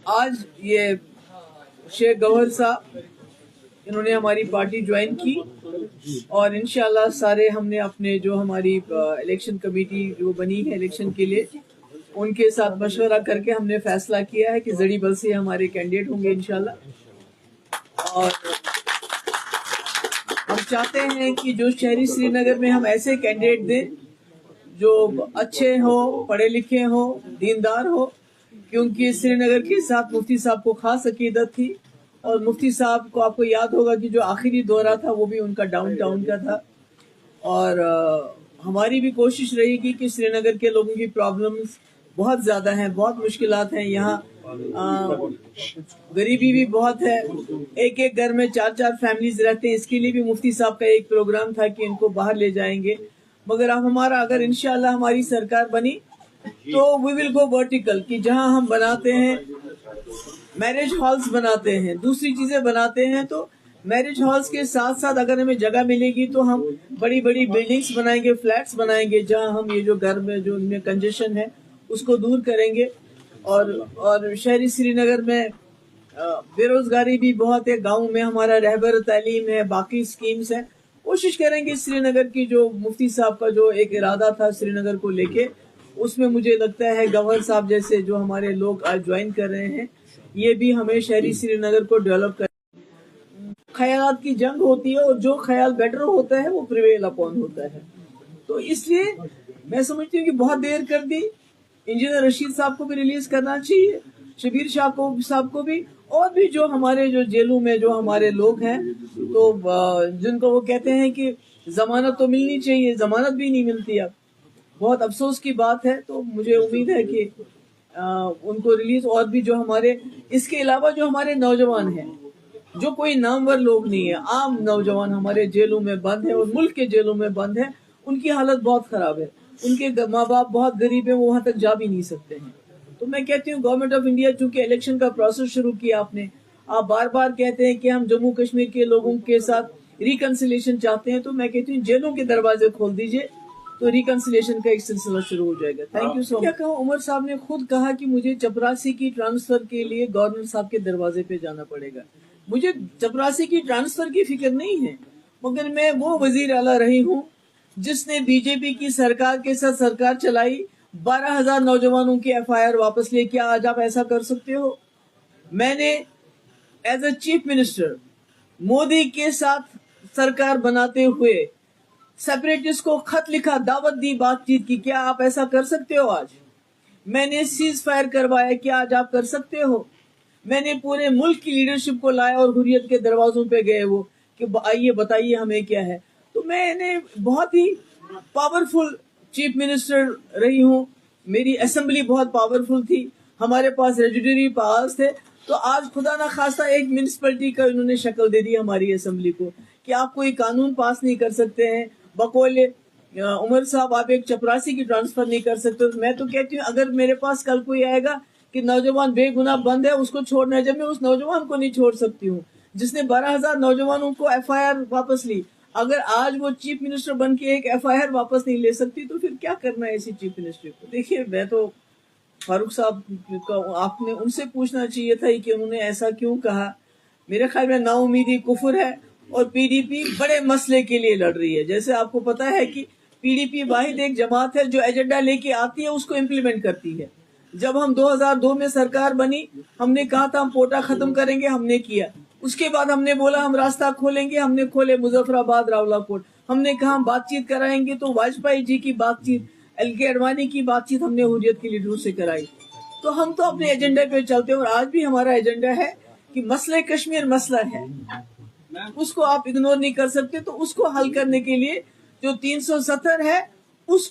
आज ये शेख गौहर साहब इन्होंने हमारी पार्टी ज्वाइन की और इंशाल्लाह सारे हमने अपने जो हमारी इलेक्शन कमेटी जो बनी है इलेक्शन के लिए उनके साथ मशवरा करके हमने फैसला किया है कि जड़ी बल से हमारे कैंडिडेट होंगे इंशाल्लाह। और हम चाहते हैं कि जो शहरी श्रीनगर में हम ऐसे कैंडिडेट दें जो अच्छे हो, पढ़े लिखे हो, दीनदार हो, क्योंकि श्रीनगर के साथ मुफ्ती साहब को खास अकीदत थी और मुफ्ती साहब को आपको याद होगा कि जो आखिरी दौरा था वो भी उनका डाउन टाउन का था। और हमारी भी कोशिश रहेगी कि श्रीनगर के लोगों की प्रॉब्लम्स बहुत ज़्यादा हैं, बहुत मुश्किलात हैं। यहाँ गरीबी भी बहुत है, एक एक घर में 4-4 फैमिलीज रहते हैं। इसके लिए भी मुफ्ती साहब का एक प्रोग्राम था कि इनको बाहर ले जाएंगे। मगर अब हमारा अगर इंशाल्लाह हमारी सरकार बनी तो वी विल गो वर्टिकल, कि जहां हम बनाते हैं मैरिज हॉल्स बनाते हैं, दूसरी चीजें बनाते हैं, तो मैरिज हॉल्स के साथ साथ अगर हमें जगह मिलेगी तो हम बड़ी बड़ी बिल्डिंग्स बनाएंगे, फ्लैट्स बनाएंगे, जहां हम ये जो घर में जो उनमें कंजेशन है उसको दूर करेंगे। और शहरी श्रीनगर में बेरोजगारी भी बहुत है, गाँव में हमारा रहबर तालीम है, बाकी स्कीम्स हैं। कोशिश करेंगे श्रीनगर की जो मुफ्ती साहब का जो एक इरादा था श्रीनगर को लेके, उसमें मुझे लगता है गवर्नर साहब जैसे जो हमारे लोग आज ज्वाइन कर रहे हैं ये भी हमें शहरी श्रीनगर को डेवलप कर। ख्यालात की जंग होती है और जो ख्याल बेटर होता है वो प्रिवेल अपॉन होता है। तो इसलिए मैं समझती हूँ कि बहुत देर कर दी। इंजीनियर रशीद साहब को भी रिलीज करना चाहिए, शबीर शाह को साहब को भी, और भी जो हमारे जो जेलों में जो हमारे लोग हैं तो जिनको वो कहते हैं कि जमानत तो मिलनी चाहिए, जमानत भी नहीं मिलती। अब बहुत अफसोस की बात है। तो मुझे उम्मीद है कि उनको रिलीज, और भी जो हमारे इसके अलावा जो हमारे नौजवान हैं जो कोई नामवर लोग नहीं है, आम नौजवान हमारे जेलों में बंद है और मुल्क के जेलों में बंद है, उनकी हालत बहुत खराब है। उनके माँ बाप बहुत गरीब है, वो वहां तक जा भी नहीं सकते हैं। तो मैं कहती हूँ गवर्नमेंट ऑफ इंडिया चूंकि इलेक्शन का प्रोसेस शुरू किया आपने, आप बार बार कहते हैं कि हम जम्मू कश्मीर के लोगों के साथ रिकंसिलेशन चाहते हैं, तो मैं कहती हूँ जेलों के दरवाजे खोल दीजिए तो रिकंसिलेशन का एक सिलसिला शुरू हो जाएगा। Thank you so much. क्या कहा, उमर साहब ने खुद कहा कि मुझे चपरासी की ट्रांसफर के लिए गवर्नर साहब के दरवाजे पे जाना पड़ेगा। मुझे चपरासी की ट्रांसफर की फिक्र नहीं है, मगर मैं वो वजीर आला रही हूँ जिसने बीजेपी की सरकार के साथ सरकार चलाई, 12,000 नौजवानों की FIR वापस लिए। क्या आज आप ऐसा कर सकते हो? मैंने as a chief minister Modi के साथ सरकार बनाते हुए सेपरेटिस्ट को खत लिखा, दावत दी, बातचीत की। क्या आप ऐसा कर सकते हो आज? मैंने सीज फायर करवाया, क्या आज आप कर सकते हो? मैंने पूरे मुल्क की लीडरशिप को लाया और हुर्रियत के दरवाजों पे गए वो कि आइए बताइए हमें क्या है। तो मैंने बहुत ही पावरफुल चीफ मिनिस्टर रही हूँ, मेरी असेंबली बहुत पावरफुल थी, हमारे पास रेजुडरी पावर्स थे। तो आज खुदा ना खास्ता एक म्यूनिसिपैलिटी का इन्होंने शक्ल दे दी हमारी असेंबली को कि आप कोई कानून पास नहीं कर सकते हैं, बकौले उमर साहब आप एक चपरासी की ट्रांसफर नहीं कर सकते। तो मैं तो कहती हूँ अगर मेरे पास कल कोई आएगा कि नौजवान बेगुनाह बंद है उसको छोड़ना है, जब मैं उस नौजवान को नहीं छोड़ सकती हूँ जिसने 12,000 नौजवानों को FIR वापस ली, अगर आज वो चीफ मिनिस्टर बन के एक FIR वापस नहीं ले सकती तो फिर क्या करना है इसी चीफ मिनिस्टर को? देखिए, मैं तो फारूक साहब का आपने उनसे पूछना चाहिए था कि उन्होंने ऐसा क्यों कहा। मेरे ख्याल में नाउमीदी कुफर है और PDP बड़े मसले के लिए लड़ रही है। जैसे आपको पता है कि PDP वाहिद एक जमात है जो एजेंडा लेके आती है उसको इम्प्लीमेंट करती है। जब हम 2002 में सरकार बनी, हमने कहा था हम पोटा खत्म करेंगे, हमने किया। उसके बाद हमने बोला हम रास्ता खोलेंगे, हमने खोले मुजफ्फराबाद रावलाकोट। हमने कहा हम बातचीत कराएंगे, तो वाजपेयी जी की बातचीत, LK अडवाणी की बातचीत हमने हुर्रियत की लीडरों से कराई। तो हम तो अपने एजेंडे पे चलते हैं और आज भी हमारा एजेंडा है कि मसले कश्मीर मसला है, उसको आप इग्नोर नहीं कर सकते। तो उसको हल करने के लिए जो 370 है उसको